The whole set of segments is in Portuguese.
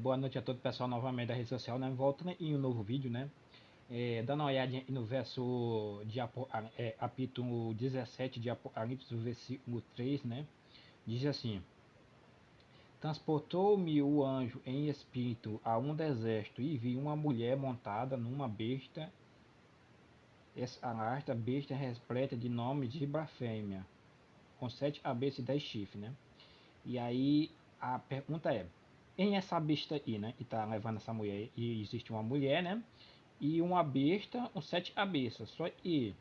Boa noite a todo o pessoal novamente da rede social, né? Voltando em um novo vídeo, né? Dando uma olhadinha no verso de capítulo 17 de Apocalipse, versículo 3, né? Diz assim: Transportou-me o anjo em espírito a um deserto e vi uma mulher montada numa besta, esta besta repleta de nomes de blasfêmia, com 7 cabeças e 10 chifres, né? E aí a pergunta é: quem é essa besta aí, né? E tá levando essa mulher, e existe uma mulher, né? E uma besta com 7 cabeças. Só que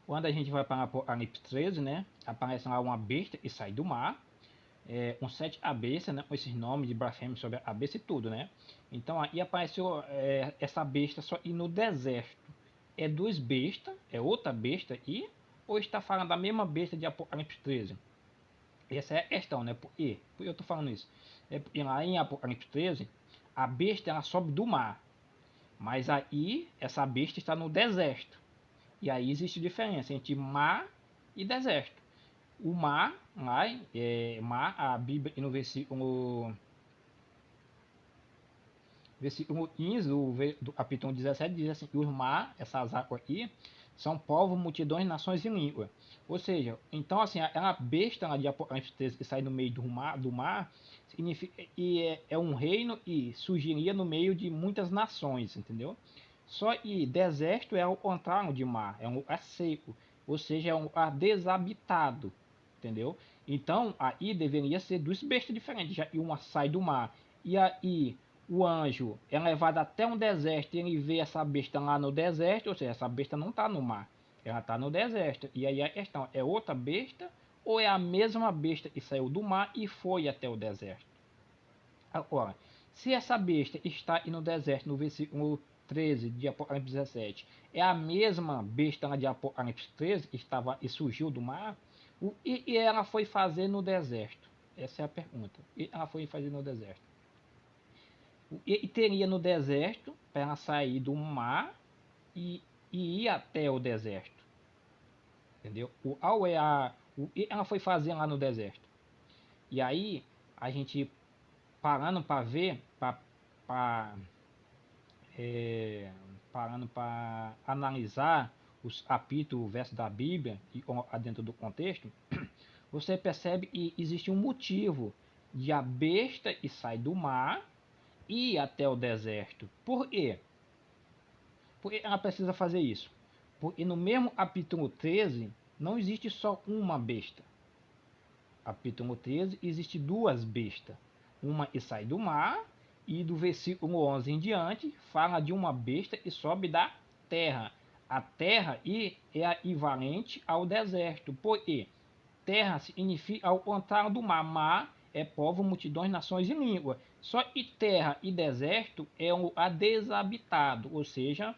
quando a gente vai para Apocalipse 13, né? Aparece lá uma besta que sai do mar, com 7 cabeças, né? Com esses nomes de blasfêmia sobre a cabeça e tudo, né? Então aí apareceu essa besta só e no deserto. É duas bestas, é outra besta e ou está falando da mesma besta de Apocalipse 13? Essa é a questão, né? Por que eu tô falando isso? Porque lá em Apocalipse 13, a besta ela sobe do mar, mas aí essa besta está no deserto. E aí existe diferença entre mar e deserto. O mar, lá, mar, a Bíblia no versículo 15 do capítulo 17 diz assim: os mar, essas águas aqui, são povos, multidões, nações e língua. Ou seja, então assim, aquela besta lá de Apocalipse 13 que sai no meio do mar significa, é um reino e surgiria no meio de muitas nações, entendeu? Só que deserto é o contrário de mar, é um lugar seco, ou seja, é um lugar desabitado, entendeu? Então aí deveria ser duas bestas diferentes, já que uma sai do mar e aí o anjo é levado até um deserto e ele vê essa besta lá no deserto, ou seja, essa besta não está no mar, ela está no deserto. E aí a questão é outra besta ou é a mesma besta que saiu do mar e foi até o deserto? Agora, se essa besta está no deserto, no versículo 13 de Apocalipse 17, é a mesma besta de Apocalipse 13 que estava e surgiu do mar, o que ela foi fazer no deserto? Essa é a pergunta. O que ela foi fazer no deserto? E teria no deserto para ela sair do mar e ir até o deserto, entendeu? O que ela foi fazer lá no deserto? E aí a gente parando para ver, é, parando para analisar os capítulos, o verso da Bíblia e dentro do contexto, você percebe que existe um motivo de a besta que sai do mar ir até o deserto. Por quê? Por que ela precisa fazer isso? Porque no mesmo capítulo 13 não existe só uma besta. Capítulo 13 existe duas bestas. Uma que sai do mar e do versículo 11 em diante fala de uma besta que sobe da terra. A terra é equivalente ao deserto. Por quê? Terra significa ao contrário do mar. Mar é povo, multidões, nações e língua. Só que terra e deserto é um lugar desabitado, ou seja,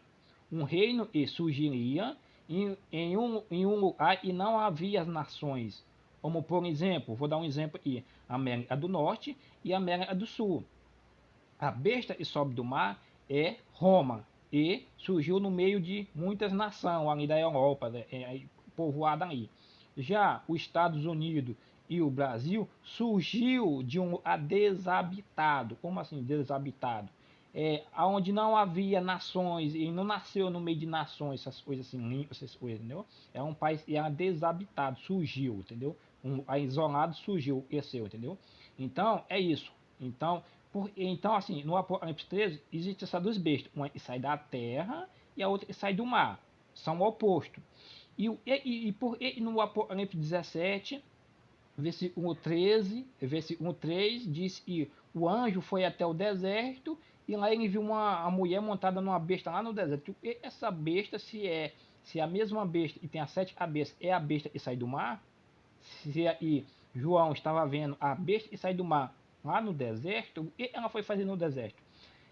um reino que surgiria em um lugar e não havia nações. Como por exemplo, vou dar um exemplo aqui, América do Norte e América do Sul. A besta que sobe do mar é Roma e surgiu no meio de muitas nações ali da Europa, né, povoada aí. Já os Estados Unidos e o Brasil surgiu de um desabitado. Como assim desabitado? Onde não havia nações e não nasceu no meio de nações, essas coisas assim, essas coisas, entendeu? É um país que era desabitado, surgiu, entendeu? Isolado surgiu, cresceu, entendeu? Então é isso. Então assim, no Apocalipse 13 existe essas duas bestas, uma que sai da terra e a outra que sai do mar, são opostos. E no Apocalipse 17, versículo 3 diz que o anjo foi até o deserto e lá ele viu a mulher montada numa besta lá no deserto. E essa besta, se a mesma besta e tem as 7 cabeças, é a besta que sai do mar, se aí João estava vendo a besta que sai do mar lá no deserto, o que ela foi fazer no deserto?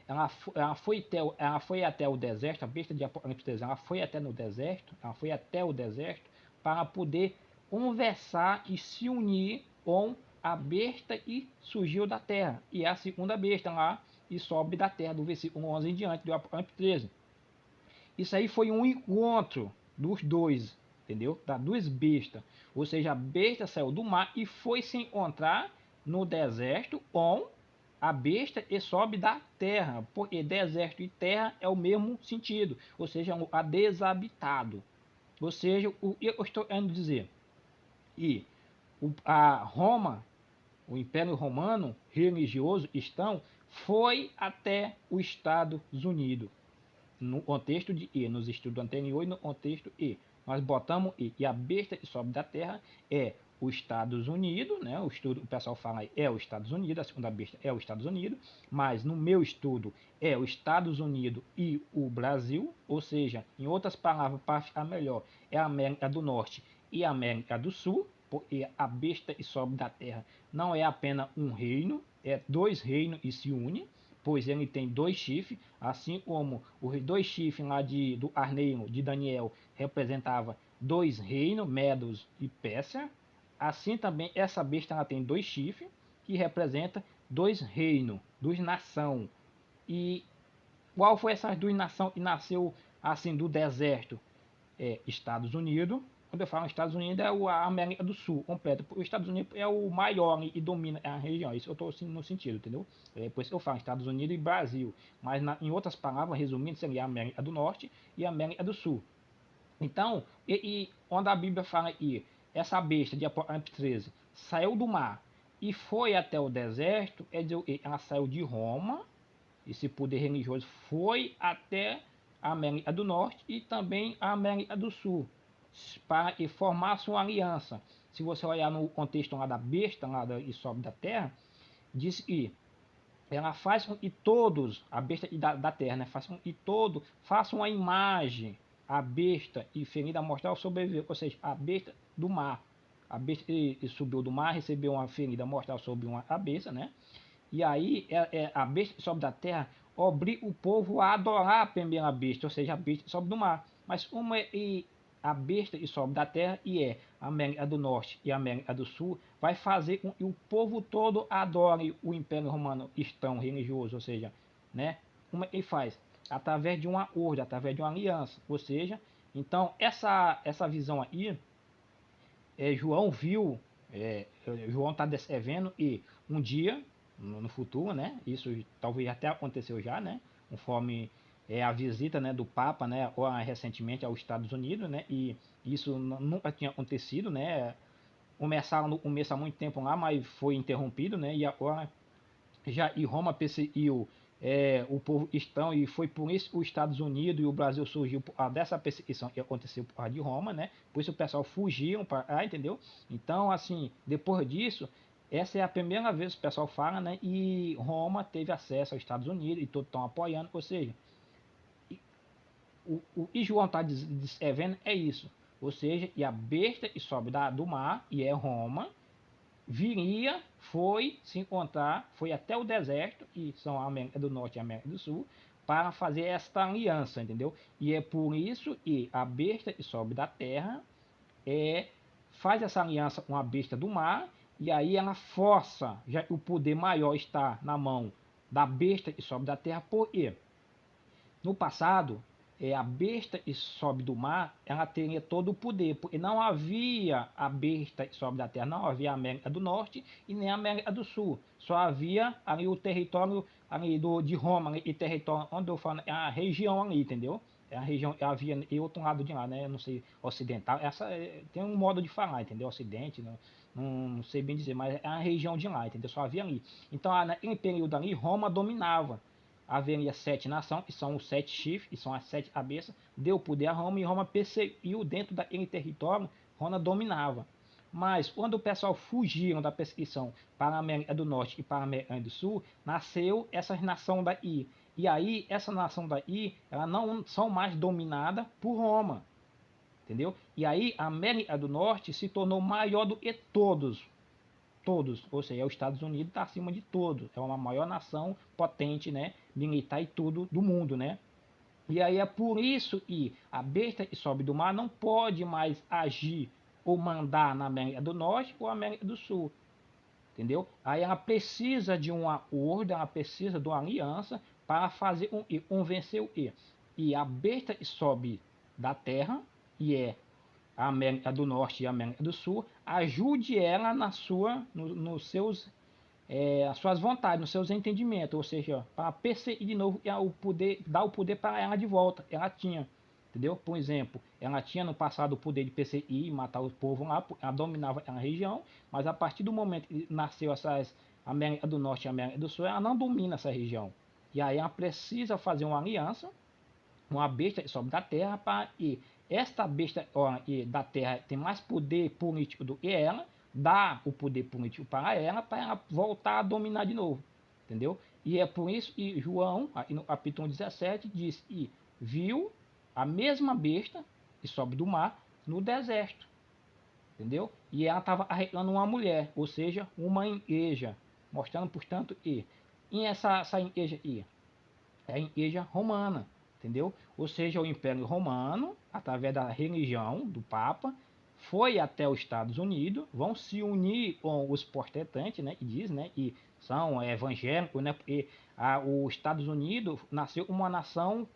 Ela foi até o deserto, a besta de Apocalipse 13, ela foi até no deserto, ela foi até o deserto para poder conversar e se unir com a besta que surgiu da terra. E é a segunda besta lá e sobe da terra, do versículo 11 em diante do Apocalipse 13. Isso aí foi um encontro dos dois, entendeu? Das duas bestas. Ou seja, a besta saiu do mar e foi se encontrar no deserto com a besta e sobe da terra, porque deserto e terra é o mesmo sentido, ou seja, a desabitado. Ou seja, o que eu estou querendo dizer? E a Roma, o Império Romano religioso foi até os Estados Unidos. No contexto de E, nos estudos anteriores, no contexto E. Nós botamos E a besta que sobe da terra é os Estados Unidos, né? O pessoal fala aí é os Estados Unidos, a segunda besta é os Estados Unidos, mas no meu estudo é os Estados Unidos e o Brasil, ou seja, em outras palavras, para ficar melhor, é a América do Norte e a América do Sul, porque a besta que sobe da terra não é apenas um reino, é dois reinos e se unem, pois ele tem dois chifres, assim como os dois chifres lá do Arneiro de Daniel representava dois reinos, Medos e Pérsia. Assim também essa besta ela tem dois chifres que representa dois reinos, duas nações. E qual foi essas duas nações que nasceu assim do deserto? Estados Unidos. Quando eu falo Estados Unidos, é a América do Sul completa. Os Estados Unidos é o maior e domina a região. Isso eu estou assim, no sentido, entendeu? Por isso que eu falo Estados Unidos e Brasil. Mas em outras palavras, resumindo, seria a América do Norte e a América do Sul. Então, quando a Bíblia fala aí, essa besta de Apocalipse 13 saiu do mar e foi até o deserto, é dizer, ela saiu de Roma, esse poder religioso foi até a América do Norte e também a América do Sul, para que formasse uma aliança. Se você olhar no contexto lá da besta, e sobe da terra, diz que ela faz com que todos, a besta da terra, né, faz com que todos façam uma imagem, a besta e ferida mortal sobreviveu, ou seja, a besta do mar. A besta que subiu do mar, recebeu uma ferida mortal sobre uma cabeça, né? E aí a besta que sobe da terra obriga o povo a adorar a primeira besta, ou seja, a besta que sobe do mar. Mas uma a besta que sobe da terra e é a América do Norte e a América do Sul, vai fazer com que o povo todo adore o Império Romano cristão religioso, ou seja, né? Como ele faz? Através de uma ordem, através de uma aliança. Ou seja, então essa visão aí, João viu, João está descrevendo e um dia no futuro, né? Isso talvez até aconteceu já, né? Conforme a visita, né, do Papa, né, agora recentemente aos Estados Unidos, né? E isso nunca tinha acontecido, né? Começaram no começo há muito tempo lá, mas foi interrompido, né? E agora já e Roma perseguiu o povo cristão e foi por isso os Estados Unidos e o Brasil surgiu por causa dessa perseguição que aconteceu por causa de Roma, né? Por isso o pessoal fugiam para cá, entendeu? Então, assim, depois disso, essa é a primeira vez que o pessoal fala, né? E Roma teve acesso aos Estados Unidos e todos estão apoiando, ou seja, o que João está descrevendo é isso. Ou seja, e a besta que sobe do mar, e é Roma, viria, foi se encontrar, foi até o deserto, que são a América do Norte e a América do Sul, para fazer esta aliança, entendeu? E é por isso que a besta que sobe da terra faz essa aliança com a besta do mar, e aí ela força, já que o poder maior está na mão da besta que sobe da terra, porque no passado, a besta que sobe do mar, ela teria todo o poder, porque não havia a besta que sobe da terra, não havia a América do Norte e nem a América do Sul. Só havia ali o território ali de Roma, ali, e território onde eu falo, a região ali, entendeu? É a região que havia e outro lado de lá, né? Eu não sei, ocidental. Essa tem um modo de falar, entendeu? Ocidente, não sei bem dizer, mas é a região de lá, entendeu? Só havia ali. Então, naquele período ali, Roma dominava. Haveria sete nações, que são os sete chifres, que são as sete cabeças, deu poder a Roma e Roma perseguiu dentro daquele território, Roma dominava. Mas quando o pessoal fugiram da perseguição para a América do Norte e para a América do Sul, nasceu essas nações daí. E aí, essa nação daí, elas não são mais dominadas por Roma, entendeu? E aí, a América do Norte se tornou maior do que todos, ou seja, os Estados Unidos está acima de todos, é uma maior nação potente, né, militar e tudo do mundo, né? E aí é por isso que a besta que sobe do mar não pode mais agir ou mandar na América do Norte ou América do Sul, entendeu? Aí ela precisa de uma ordem, ela precisa de uma aliança para fazer vencer o E. E a besta que sobe da terra, e é a América do Norte e a América do Sul, ajude ela nos seus as suas vontades, nos seus entendimentos, ou seja, para perseguir de novo o poder, dar o poder para ela de volta. Ela tinha, entendeu? Por exemplo, ela tinha no passado o poder de perseguir e matar o povo lá, ela dominava aquela região, mas a partir do momento que nasceu essas América do Norte e América do Sul, ela não domina essa região. E aí ela precisa fazer uma aliança, uma besta que sobe da terra, para e esta besta da terra tem mais poder político do que ela, dá o poder político para ela voltar a dominar de novo, entendeu? E é por isso que João, no capítulo 17, diz que viu a mesma besta que sobe do mar no deserto, entendeu? E ela estava arreglando uma mulher, ou seja, uma igreja, mostrando, portanto, que em essa igreja aí, é a igreja romana, entendeu? Ou seja, o Império Romano, através da religião do Papa, foi até os Estados Unidos, vão se unir com os protestantes, né? E diz, né? E são evangélicos, né? Porque os Estados Unidos nasceu uma nação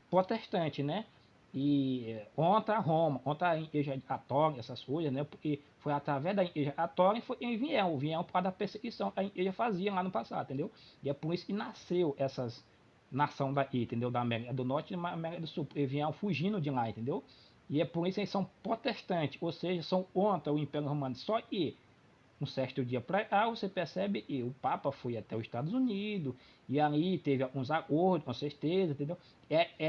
protestante, né? E contra Roma, contra a igreja católica, essas coisas, né? Porque foi através da igreja católica foi em vieram por causa da perseguição que a igreja fazia lá no passado, entendeu? E é por isso que nasceu essas nação daí, entendeu? Da América do Norte e da América do Sul. Eles vieram fugindo de lá, entendeu? E é por isso que eles são protestantes, ou seja, são contra o Império Romano. Só que um certo dia para cá, você percebe que o Papa foi até os Estados Unidos, e ali teve alguns acordos, com certeza, entendeu?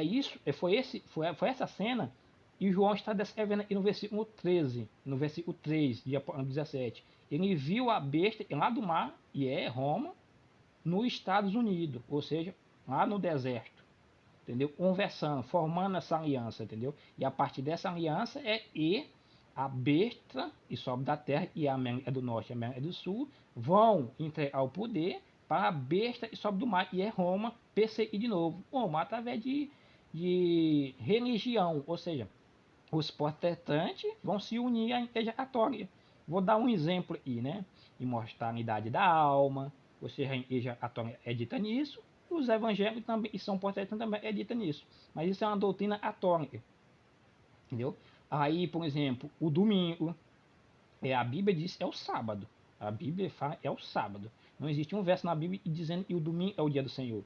Isso, foi essa cena, e João está descrevendo aqui no versículo 13, no versículo 3 de Apocalipse 17. Ele viu a besta lá do mar, e é Roma, nos Estados Unidos, ou seja, lá no deserto, entendeu? Conversando, formando essa aliança, entendeu? E a partir dessa aliança a besta que sobe da terra e a América do Norte e a América do Sul vão entregar o poder para a besta que sobe do mar, e é Roma, perseguir de novo. Roma através de religião, ou seja, os protestantes vão se unir à igreja católica. Vou dar um exemplo aí, né? Imortalidade da alma, ou seja, a igreja católica edita nisso, os evangélicos também, e são protestantes também editam nisso. Mas isso é uma doutrina católica, entendeu? Aí, por exemplo, o domingo, a Bíblia diz é o sábado. A Bíblia fala é o sábado. Não existe um verso na Bíblia dizendo que o domingo é o dia do Senhor.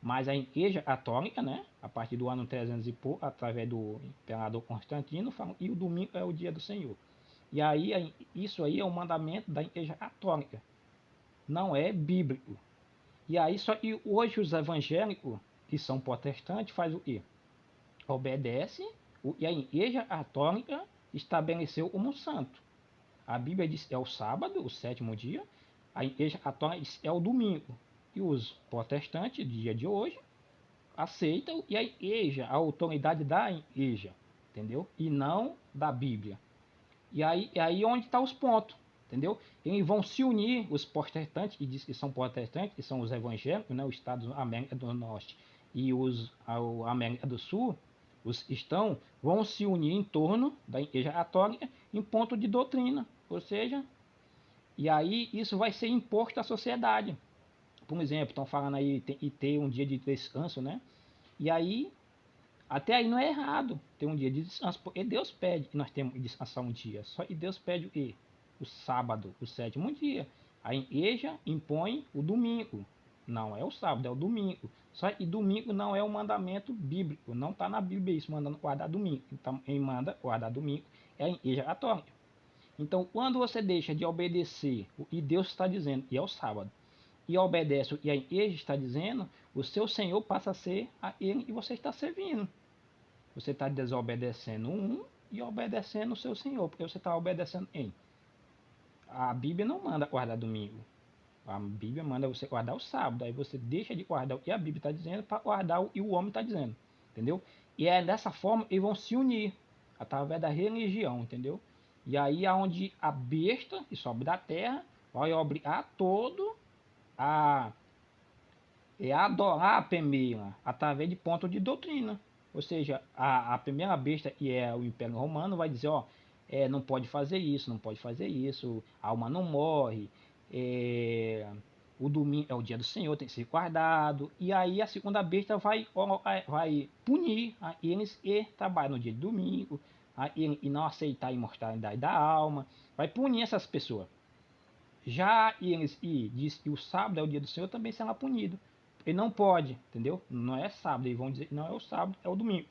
Mas a igreja católica, né, a partir do ano 300 e pouco, através do imperador Constantino, falam que o domingo é o dia do Senhor. E aí, isso aí é o mandamento da igreja católica. Não é bíblico. E aí, só que hoje os evangélicos, que são protestantes, faz o quê? Obedece, e a igreja católica estabeleceu como santo. A Bíblia diz que é o sábado, o sétimo dia. A igreja católica diz que é o domingo. E os protestantes, dia de hoje, aceitam, e a igreja, a autoridade da igreja, entendeu? E não da Bíblia. E aí onde está os pontos, entendeu? Eles vão se unir, os protestantes, que diz que são protestantes, que são os evangélicos, né? Os Estados América do Norte e a América do Sul, os cristãos, vão se unir em torno da igreja católica em ponto de doutrina, ou seja, e aí isso vai ser imposto à sociedade. Por exemplo, estão falando aí de ter um dia de descanso, né? E aí, até aí não é errado ter um dia de descanso, porque Deus pede que nós temos que descansar um dia. Só que Deus pede o quê? O sábado, o sétimo dia. A igreja impõe o domingo. Não é o sábado, é o domingo. Só que domingo não é um mandamento bíblico. Não está na Bíblia isso, mandando guardar domingo. Então, quem manda guardar domingo é a igreja católica. Então, quando você deixa de obedecer o que Deus está dizendo, e é o sábado, e obedece o que a igreja está dizendo, o seu Senhor passa a ser a ele que você está servindo. Você está desobedecendo um e obedecendo o seu Senhor, porque você está obedecendo em. A Bíblia não manda guardar domingo. A Bíblia manda você guardar o sábado. Aí você deixa de guardar o que a Bíblia está dizendo para guardar o que o homem está dizendo. Entendeu? E é dessa forma que eles vão se unir através da religião, entendeu? E aí é onde a besta que sobe da terra vai obrigar todo a adorar a primeira através de ponto de doutrina. Ou seja, a primeira besta, que é o Império Romano, vai dizer, ó, não pode fazer isso, não pode fazer isso, a alma não morre, o domingo é o dia do Senhor, tem que ser guardado. E aí a segunda besta vai punir eles que trabalham no dia de domingo, e não aceitar a imortalidade da alma, vai punir essas pessoas. Já eles e diz que o sábado é o dia do Senhor, também será punido. Ele não pode, entendeu? Não é sábado, eles vão dizer que não é o sábado, é o domingo.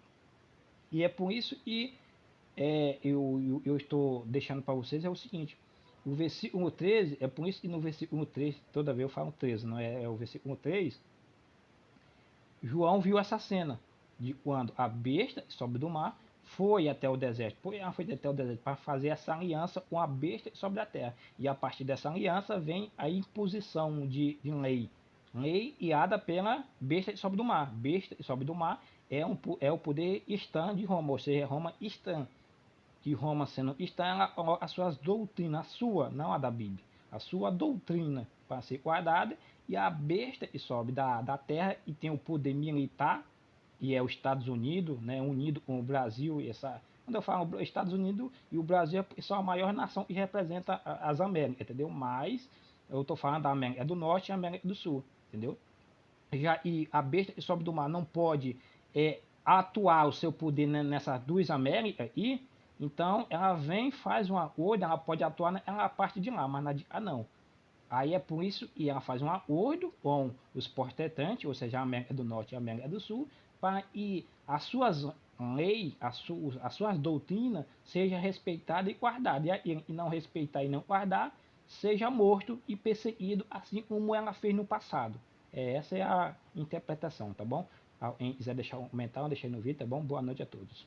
E é por isso que eu estou deixando para vocês é o seguinte, o versículo 13, é por isso que no versículo 3, toda vez eu falo 13, não é, é o versículo 3, João viu essa cena de quando a besta sobe do mar foi até o deserto. Ela foi até o deserto para fazer essa aliança com a besta sobre a terra. E a partir dessa aliança vem a imposição de lei. Lei guiada pela besta que sobe do mar. Besta que sobe do mar é o poder estã de Roma, ou seja, Roma estã. Que Roma sendo estã, ela coloca as suas doutrinas, a sua, não a da Bíblia, a sua doutrina para ser guardada, e a besta que sobe da terra e tem o poder militar, e é os Estados Unidos, né, unido com o Brasil, e essa, quando eu falo Estados Unidos e o Brasil, são a maior nação que representa as Américas, entendeu? Mas eu estou falando da América do Norte e América do Sul, entendeu? Já e a besta que sobe do mar não pode atuar o seu poder nessas duas Américas e então ela vem, faz um acordo, ela pode atuar na parte de lá, mas na de cá não. Aí é por isso que ela faz um acordo com os protestantes, ou seja, a América do Norte e a América do Sul, para que as suas leis, as suas doutrinas sejam respeitadas e guardadas. E não respeitar e não guardar, seja morto e perseguido, assim como ela fez no passado. Essa é a interpretação, tá bom? Quem quiser deixar um comentário, deixa aí no vídeo, tá bom? Boa noite a todos.